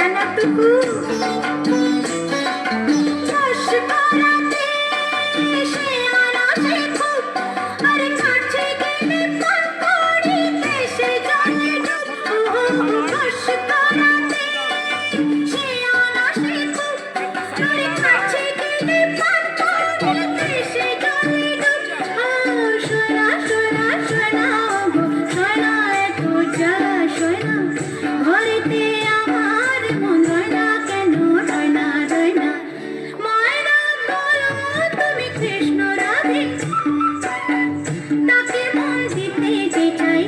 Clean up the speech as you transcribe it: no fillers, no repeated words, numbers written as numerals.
জানাটুকু বস করাতে সে আনাসে খুব আরে কাছে গেলে পান করিতে সে জলে ডুব বস করাতে সে আনাসে খুব আরে কাছে গেলে পান করিতে সে জলে ডুব সোনা সোনা সোনা গো সোনা এত জ্বালা সোনা ঘরেতে আমার মন রয় না কেন রয় না রয় না ময়না বলো তুমি কৃষ্ণ রাধে তাকে মন দিতে যে চাই